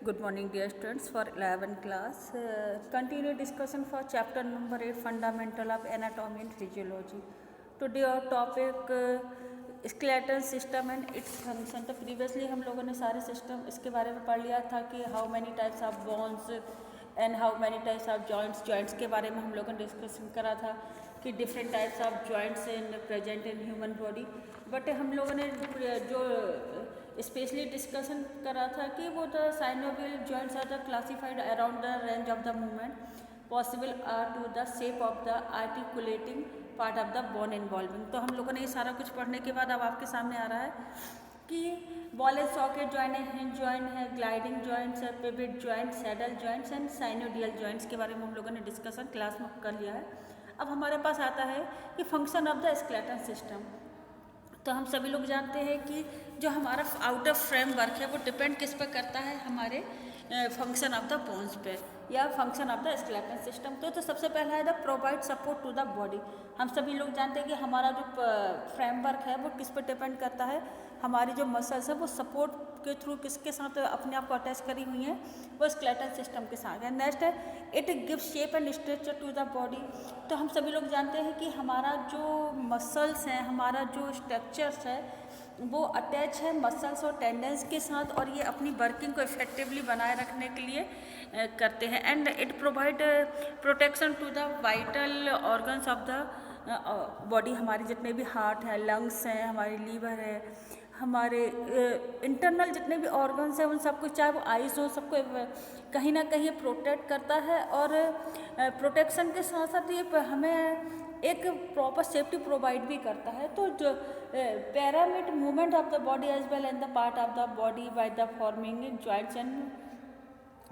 Good morning, dear students, for 11th class. Continue discussion for chapter number 8, Fundamental of Anatomy and Physiology. Today our topic skeletal system and its function. तो previously हम लोगों ने सारे system इसके बारे में पढ़ लिया था कि how many types of bones and how many types of joints के बारे में हम लोगों ने discussion करा था कि different types of joints in present in human body. But हम लोगों ने जो स्पेशली डिस्कशन करा था कि वो the synovial joints are the classified around the range of the movement possible are to the shape of the articulating part of the bone involving. तो हम लोगों ने ये सारा कुछ पढ़ने के बाद अब आपके सामने आ रहा है कि बॉल एंड सॉकेट जॉइंट है, हिंज जॉइंट है, ग्लाइडिंग जॉइंट्स है, pivot joint, saddle joints and synovial joints के बारे में हम लोगों ने डिस्कशन क्लास में कर लिया है। अब हमारे पास आता है कि function of the skeletal system. तो हम सभी लोग जानते हैं कि जो हमारा आउटर फ्रेमवर्क है वो डिपेंड किस पर करता है, हमारे फंक्शन ऑफ द बोन्स पे या function of the skeletal system. तो सबसे पहला है the provide support to the body. हम सभी लोग जानते हैं कि हमारा जो फ्रेमवर्क है वो किस पर डिपेंड करता है, हमारी जो मसल्स है वो सपोर्ट के थ्रू किसके साथ अपने आप को अटैच करी हुई हैं, वो स्केलेटल सिस्टम के साथ है। नेक्स्ट है it give shape and structure to the body. तो हम सभी लोग जानते हैं कि हमारा जो मसल्स हैं, हमारा जो स्ट्रक्चर्स है वो अटैच है मसल्स और टेंडेंस के साथ और ये अपनी वर्किंग को इफेक्टिवली बनाए रखने के लिए करते हैं। And it provide protection to the vital organs of the body. हमारे जितने भी हार्ट है, लंग्स हैं, हमारी लीवर है, हमारे इंटरनल जितने भी ऑर्गन्स हैं उन सबको, चाहे वो आइज़ हो, सबको कहीं ना कहीं प्रोटेक्ट करता है। और प्रोटेक्शन के साथ साथ ये हमें एक प्रॉपर सेफ्टी प्रोवाइड भी करता है। तो जो permit movement of the body as well and the part of the body by the forming joints and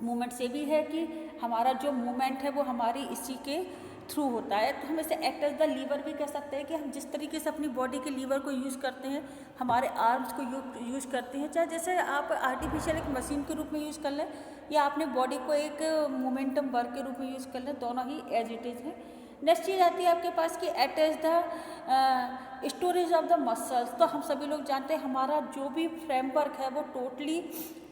movement से भी है कि हमारा जो मूवमेंट है वो हमारी इसी के थ्रू होता है। तो हम इसे एक्ट एज द लीवर भी कह सकते हैं कि हम जिस तरीके से अपनी बॉडी के लीवर को यूज़ करते हैं, हमारे आर्म्स को यूज़ करते हैं, चाहे जैसे आप आर्टिफिशियल एक मशीन के रूप में यूज़ कर लें या अपने बॉडी को एक मोमेंटम वर्क के रूप में यूज़ कर लें, दोनों ही एज इट इज़ है। नेक्स्ट चीज़ आती है आपके पास कि attach the storage of the muscles. तो हम सभी लोग जानते हैं हमारा जो भी फ्रेमवर्क है वो टोटली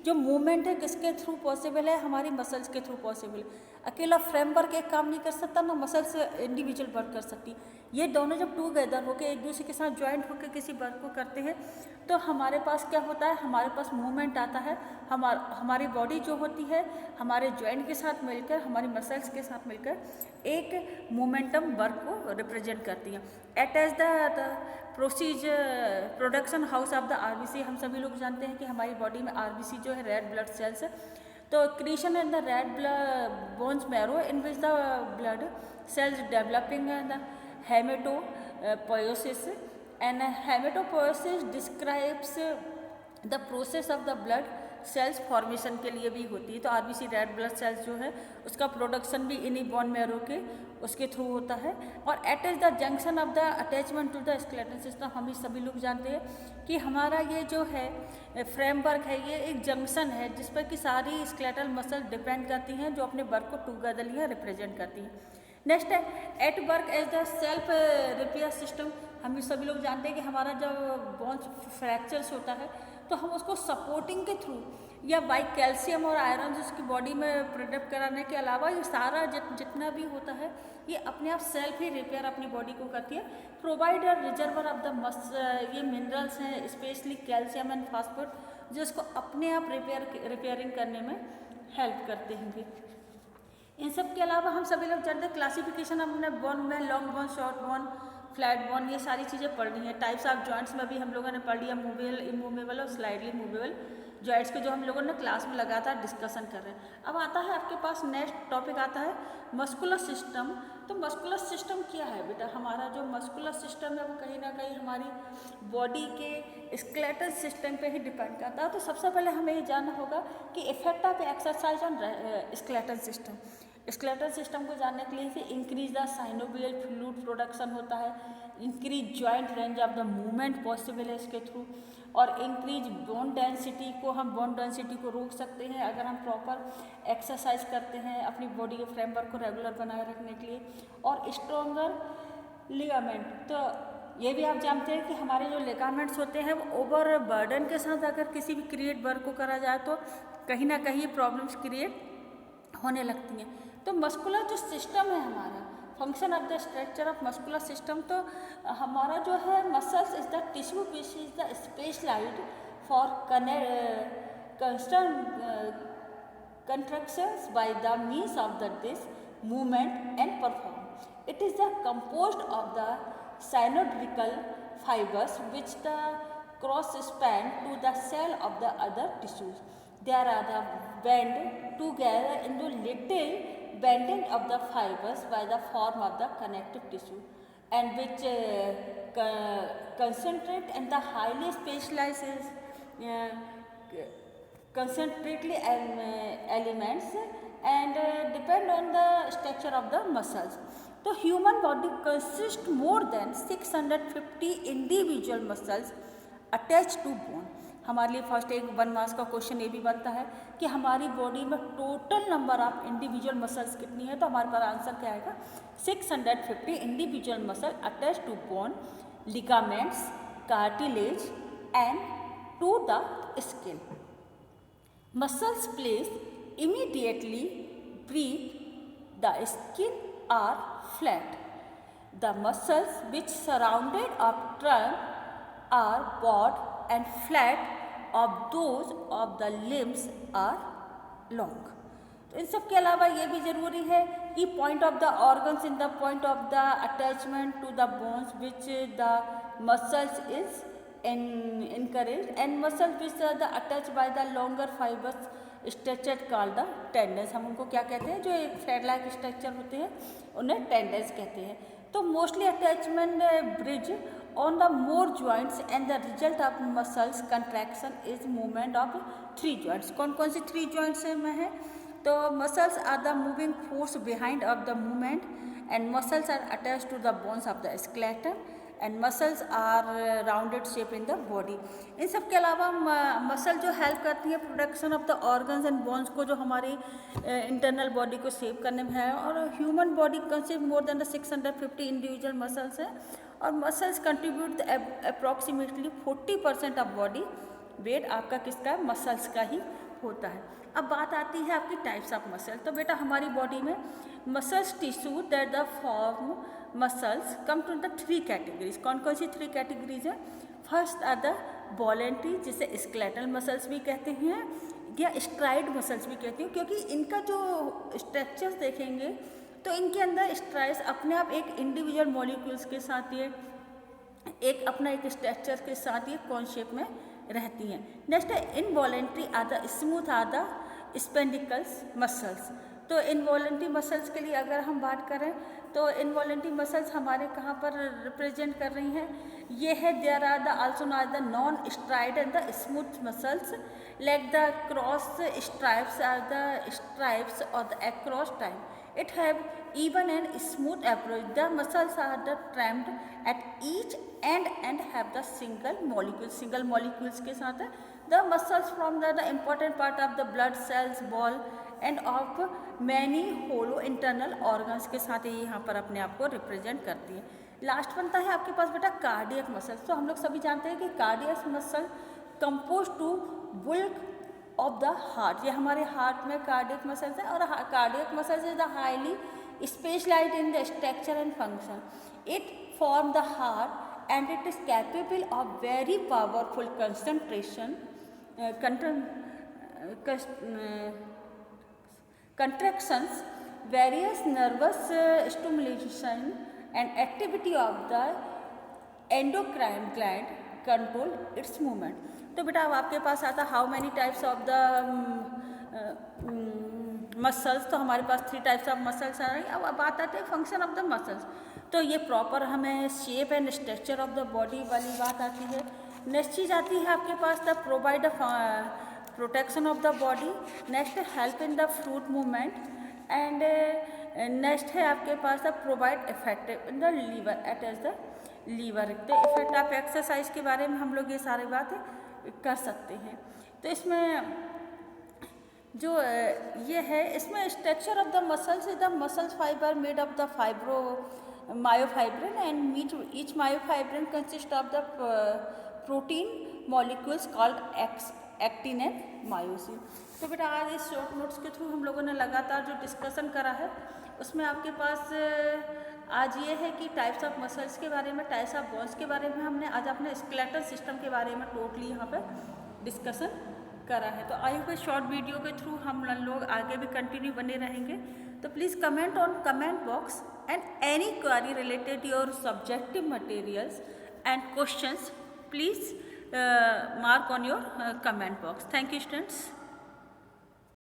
जो मूवमेंट है किसके थ्रू पॉसिबल है, हमारी मसल्स के थ्रू पॉसिबल है। अकेला फ्रेमवर्क एक काम नहीं कर सकता, ना मसल्स इंडिविजुअल वर्क कर सकती। ये दोनों जब टूगेदर होकर एक दूसरे के साथ ज्वाइंट होकर किसी वर्क को करते हैं तो हमारे पास क्या होता है, हमारे पास मूवमेंट आता है। हमारी बॉडी जो होती है हमारे ज्वाइंट के साथ मिलकर, हमारी मसल्स के साथ मिलकर एक मोमेंटम वर्क को रिप्रेजेंट करती है। Attach the production house of the RBC. हम सभी लोग जानते हैं कि हमारी बॉडी में आरबीसी जो है रेड ब्लड सेल्स है। तो creation in the red blood bones marrow in which the blood cells developing the haematopoiesis and haematopoiesis describes the process of the blood cells formation के लिए भी होती है। तो आरबीसी रेड ब्लड सेल्स जो है उसका प्रोडक्शन भी इन्हीं बोन मैरो के उसके थ्रू होता है। और attach the junction of the attachment to the skeletal system. हम सभी लोग जानते हैं कि हमारा ये जो है फ्रेमवर्क है ये एक जंक्शन है जिस पर कि सारी स्केलेटल मसल डिपेंड करती हैं, जो अपने वर्क को टूगेदरली रिप्रेजेंट करती हैं। नेक्स्ट है it work as the self repair system. हम सभी लोग जानते हैं कि हमारा जब बोन्स फ्रैक्चर्स होता है तो हम उसको सपोर्टिंग के थ्रू या बाई कैल्शियम और आयरन उसकी बॉडी में प्रोडक्ट कराने के अलावा ये सारा जितना भी होता है ये अपने आप सेल्फ ही रिपेयर अपनी बॉडी को करती है। प्रोवाइड रिजर्वर ऑफ द ये मिनरल्स हैं, स्पेशली कैल्शियम एंड फास्फोरेट, जो इसको अपने आप रिपेयरिंग करने में हेल्प करते हैं। इन सब के अलावा हम सभी लोग जानते हैं क्लासिफिकेशन हमने बोन में long bone, short bone, flat bone, ये सारी चीज़ें पढ़ ली हैं। टाइप्स ऑफ जॉइंट्स में भी हम लोगों ने पढ़ लिया, मूवेबल, इमूवेबल और स्लाइडली मूवेबल जॉइंट्स के, जो हम लोगों ने क्लास में लगातार डिस्कशन कर रहे हैं। अब आता है आपके पास नेक्स्ट टॉपिक आता है मस्कुलर सिस्टम। तो मस्कुलर सिस्टम क्या है बेटा, हमारा जो मस्कुलर सिस्टम है वो कहीं ना कहीं हमारी बॉडी के स्केलेटल सिस्टम पे ही डिपेंड करता है। तो सबसे पहले हमें ये जानना होगा कि effect of exercise on skeletal system. Skeletal system को जानने के लिए increase the synovial fluid production होता है, increase joint range of the movement possible है इसके थ्रू, और इंक्रीज बोन डेंसिटी को, हम बोन डेंसिटी को रोक सकते हैं अगर हम प्रॉपर एक्सरसाइज करते हैं अपनी बॉडी के फ्रेमवर्क को रेगुलर बनाए रखने के लिए। और स्ट्रॉन्गर लिगामेंट, तो ये भी आप जानते हैं कि हमारे जो लिगामेंट्स होते हैं वो ओवर बर्डन के साथ अगर किसी भी क्रिएट वर्क को करा जाए तो कहीं ना कहीं प्रॉब्लम्स क्रिएट होने लगती हैं। तो मस्कुलर जो सिस्टम है हमारा, function of the structure of muscular system, तो हमारा जो है muscles is the tissue which is the specialized for contractions by the means of this movement and perform. It is the composed of the synodrical fibers which the cross span to the cell of the other tissues. There are the bend together into little bending of the fibers by the form of the connective tissue, and which concentrate and the highly specialized concentrately elements and depend on the structure of the muscles. तो human body consist more than 650 individual muscles attach to bone. हमारे लिए first एक 1 marks का question ये भी बनता है कि हमारी बॉडी में total number of individual muscles कितनी है, तो हमारे पास आंसर क्या आएगा 650 individual muscle attach to bone, ligaments, cartilage and to the skin. Muscles place immediately beneath the skin are flat. The muscles which surrounded of trunk are broad and flat, of those of the limbs are long. तो इन सब के अलावा ये भी ज़रूरी है कि point of the organs in the point of the attachment to the bones which the muscles is encouraged, and muscles which are the attached by the longer fibers structure called the tendons. हम उनको क्या कहते हैं, जो एक thread like structure होते हैं उन्हें टेंडन्स कहते हैं। तो mostly attachment bridge on the more joints and the result of muscles contraction is movement of 3 joints. कौन कौन सी 3 जॉइंट्स में है, तो muscles are the moving force behind of the movement, and muscles are attach to the bones of the skeleton, and muscles are rounded shape in the body. इन सब के अलावा मसल जो हेल्प करती है production of the organs and bones को, जो हमारी इंटरनल बॉडी को शेप करने में है। और human body consist more then the 650 individual muscles है, और muscles contribute approximately 40% of body weight आपका किसका, मसल्स का ही होता है। अब बात आती है आपकी टाइप्स ऑफ मसल। तो बेटा हमारी बॉडी में muscles tissue that the form muscles come to the 3 categories. कौन कौन सी 3 कैटेगरीज हैं, फर्स्ट आर द वॉलेंट्री, जिसे स्केलेटल मसल्स भी कहते हैं या स्ट्राइड मसल्स भी कहते हैं, क्योंकि इनका जो स्ट्रक्चर्स देखेंगे तो इनके अंदर स्ट्राइड्स अपने आप एक इंडिविजुअल मॉलिक्यूल्स के साथ ये एक अपना एक स्ट्रक्चर के साथ ये कौन शेप में रहती हैं। नेक्स्ट है involuntary are the smooth are the स्पेंडिकल्स मसल्स। तो इनवॉलेंट्री मसल्स के लिए अगर हम बात करें तो इनवॉलेंट्री मसल्स हमारे कहाँ पर रिप्रेजेंट कर रही हैं, ये है there are the also not the non stride and the smooth muscles like the cross stripes are the stripes और the across time it have even and smooth approach. The muscles are the trimmed at each end and have the single molecules के साथ है। The muscles from the important part of the blood cells ball and of many hollow internal organs के साथ ये यहाँ पर अपने आप को रिप्रेजेंट करती है। लास्ट बनता है आपके पास बेटा कार्डियक मसल्स। तो हम लोग सभी जानते हैं कि cardiac muscle compose to bulk of the heart, ये हमारे हार्ट में कार्डियक मसल्स है, और cardiac muscles is the highly specialized in the structure and function. It form the heart and it is capable of very powerful concentration contractions, various nervous stimulation and activity of the endocrine gland control its movement. तो बेटा अब आपके पास आता how many types of the muscles. तो हमारे पास 3 types of muscles आ रही हैं। अब बात आती है फंक्शन ऑफ द मसल्स। तो ये प्रॉपर हमें shape and structure of the body वाली बात आती है। नेक्स्ट चीज़ आती है आपके पास the provide protection of the body, next help in the fluid movement, and next है आपके पास the provide effective in the lever attach the lever. तो इफेक्ट ऑफ एक्सरसाइज के बारे में हम लोग ये सारी बातें कर सकते हैं। तो इसमें जो ये है, इसमें structure of the muscles is the muscles fibre made of the fibro myofibrin and each myofibrin consist of the protein molecules called actin and myosin. तो बेटा आज इस शॉर्ट नोट्स के थ्रू हम लोगों ने लगातार जो डिस्कशन करा है उसमें आपके पास आज ये है कि टाइप्स ऑफ मसल्स के बारे में, टाइप्स ऑफ बोन्स के बारे में हमने आज अपने स्केलेटल सिस्टम के बारे में टोटली यहाँ पे डिस्कशन करा है। तो आई होप शॉर्ट वीडियो के थ्रू हम लोग आगे भी कंटिन्यू बने रहेंगे। तो please comment on comment box and any query related your subjective materials and questions, please mark on your comment box. Thank you, students.